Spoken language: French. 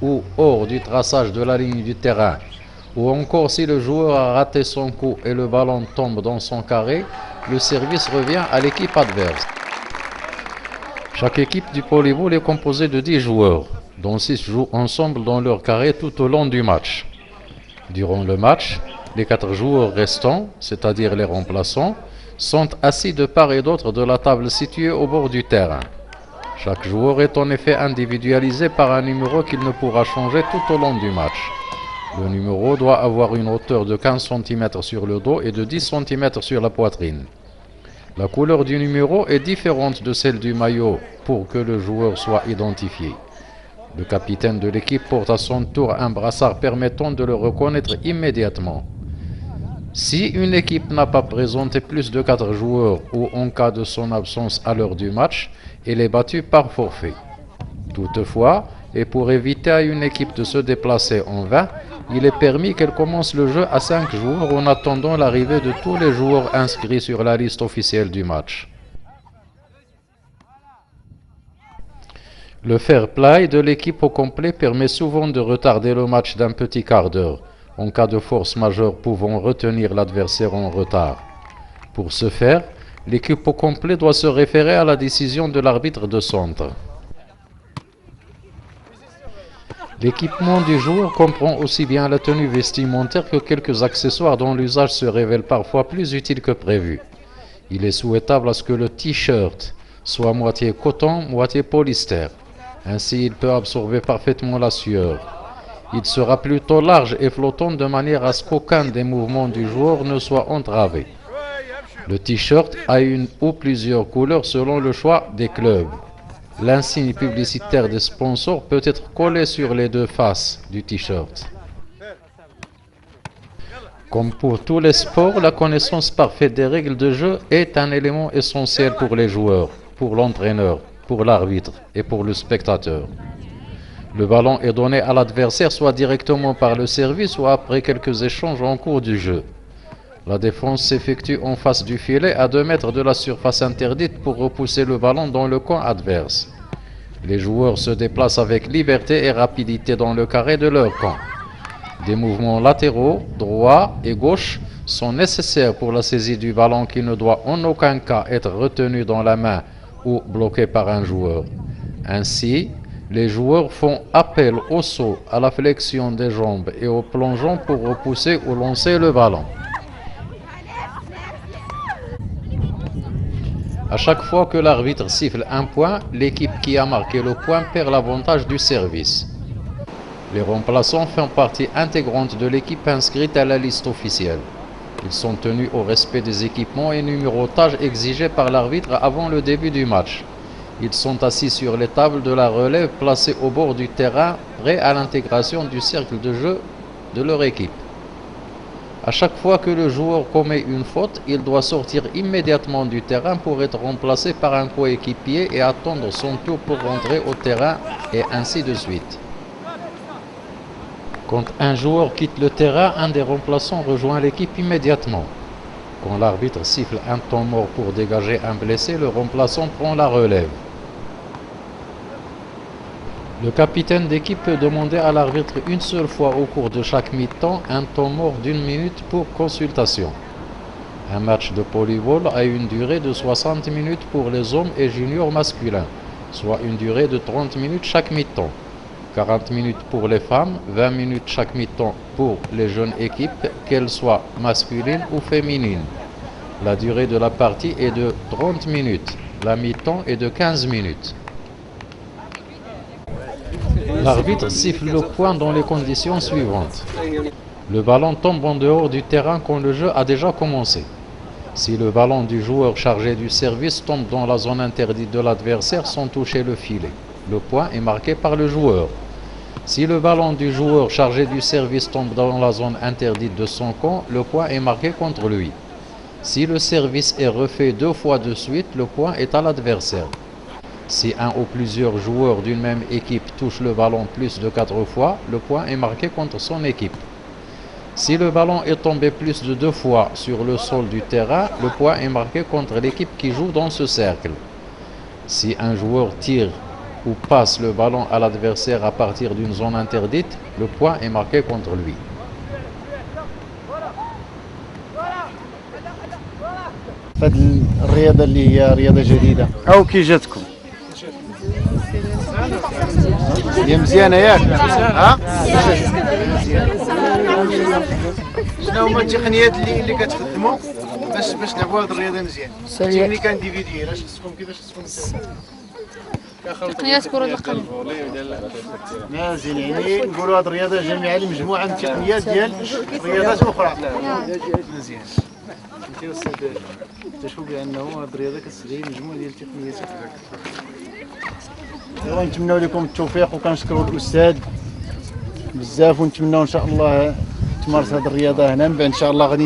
ou hors du traçage de la ligne du terrain, ou encore si le joueur a raté son coup et le ballon tombe dans son carré, le service revient à l'équipe adverse. Chaque équipe du volleyball est composée de 10 joueurs, dont 6 jouent ensemble dans leur carré tout au long du match. Durant le match, les 4 joueurs restants, c'est-à-dire les remplaçants, sont assis de part et d'autre de la table située au bord du terrain. Chaque joueur est en effet individualisé par un numéro qu'il ne pourra changer tout au long du match. Le numéro doit avoir une hauteur de 15 cm sur le dos et de 10 cm sur la poitrine. La couleur du numéro est différente de celle du maillot pour que le joueur soit identifié. Le capitaine de l'équipe porte à son tour un brassard permettant de le reconnaître immédiatement. Si une équipe n'a pas présenté plus de 4 joueurs ou en cas de son absence à l'heure du match, elle est battue par forfait. Toutefois, et pour éviter à une équipe de se déplacer en vain, il est permis qu'elle commence le jeu à 5 joueurs en attendant l'arrivée de tous les joueurs inscrits sur la liste officielle du match. Le fair play de l'équipe au complet permet souvent de retarder le match d'un petit quart d'heure, en cas de force majeure pouvant retenir l'adversaire en retard. Pour ce faire, l'équipe au complet doit se référer à la décision de l'arbitre de centre. L'équipement du joueur comprend aussi bien la tenue vestimentaire que quelques accessoires dont l'usage se révèle parfois plus utile que prévu. Il est souhaitable à ce que le t-shirt soit moitié coton, moitié polyester. Ainsi, il peut absorber parfaitement la sueur. Il sera plutôt large et flottant de manière à ce qu'aucun des mouvements du joueur ne soit entravé. Le t-shirt a une ou plusieurs couleurs selon le choix des clubs. L'insigne publicitaire des sponsors peut être collé sur les deux faces du t-shirt. Comme pour tous les sports, la connaissance parfaite des règles de jeu est un élément essentiel pour les joueurs, pour l'entraîneur, pour l'arbitre et pour le spectateur. Le ballon est donné à l'adversaire soit directement par le service, soit après quelques échanges en cours du jeu. La défense s'effectue en face du filet à 2 mètres de la surface interdite pour repousser le ballon dans le coin adverse. Les joueurs se déplacent avec liberté et rapidité dans le carré de leur camp. Des mouvements latéraux, droit et gauche, sont nécessaires pour la saisie du ballon qui ne doit en aucun cas être retenu dans la main ou bloqué par un joueur. Ainsi, les joueurs font appel au saut, à la flexion des jambes et au plongeon pour repousser ou lancer le ballon. À chaque fois que l'arbitre siffle un point, l'équipe qui a marqué le point perd l'avantage du service. Les remplaçants font partie intégrante de l'équipe inscrite à la liste officielle. Ils sont tenus au respect des équipements et numérotages exigés par l'arbitre avant le début du match. Ils sont assis sur les tables de la relève placées au bord du terrain, prêts à l'intégration du cercle de jeu de leur équipe. À chaque fois que le joueur commet une faute, il doit sortir immédiatement du terrain pour être remplacé par un coéquipier et attendre son tour pour rentrer au terrain, et ainsi de suite. Quand un joueur quitte le terrain, un des remplaçants rejoint l'équipe immédiatement. Quand l'arbitre siffle un temps mort pour dégager un blessé, le remplaçant prend la relève. Le capitaine d'équipe peut demander à l'arbitre une seule fois au cours de chaque mi-temps un temps mort d'1 minute pour consultation. Un match de volleyball a une durée de 60 minutes pour les hommes et juniors masculins, soit une durée de 30 minutes chaque mi-temps. 40 minutes pour les femmes, 20 minutes chaque mi-temps pour les jeunes équipes, qu'elles soient masculines ou féminines. La durée de la partie est de 30 minutes, la mi-temps est de 15 minutes. L'arbitre siffle le point dans les conditions suivantes. Le ballon tombe en dehors du terrain quand le jeu a déjà commencé. Si le ballon du joueur chargé du service tombe dans la zone interdite de l'adversaire sans toucher le filet, le point est marqué par le joueur. Si le ballon du joueur chargé du service tombe dans la zone interdite de son camp, le point est marqué contre lui. Si le service est refait 2 fois de suite, le point est à l'adversaire. Si un ou plusieurs joueurs d'une même équipe touchent le ballon plus de 4 fois, le point est marqué contre son équipe. Si le ballon est tombé plus de 2 fois sur le sol du terrain, le point est marqué contre l'équipe qui joue dans ce cercle. Si un joueur tire ou passe le ballon à l'adversaire à partir d'une zone interdite, le point est marqué contre lui. هذه الرياضة اللي هي رياضة جديدة أو كي جاتكم؟ هي مزيانة ياك؟ ها؟ شنو هما التقنيات اللي كتخدموا باش تلعبوا هذه الرياضة مزيان؟ التكنيك انديفيديوال كيفاش خصكم تقنيات كرة القدم. مزيان، يعني نقولوا هذه الرياضة جامعة لمجموعة من التقنيات ديال رياضات أخرى. مزيان. انت استاذ تشوف بانه هذه الرياضه كتستدعي مجموعه ديال التقنيات. ايوا نتمنوا لكم التوفيق وكنشكروا الاستاذ بزاف ونتمنوا ان شاء الله تمارس هذه الرياضه هنا، من بعد ان شاء الله غادي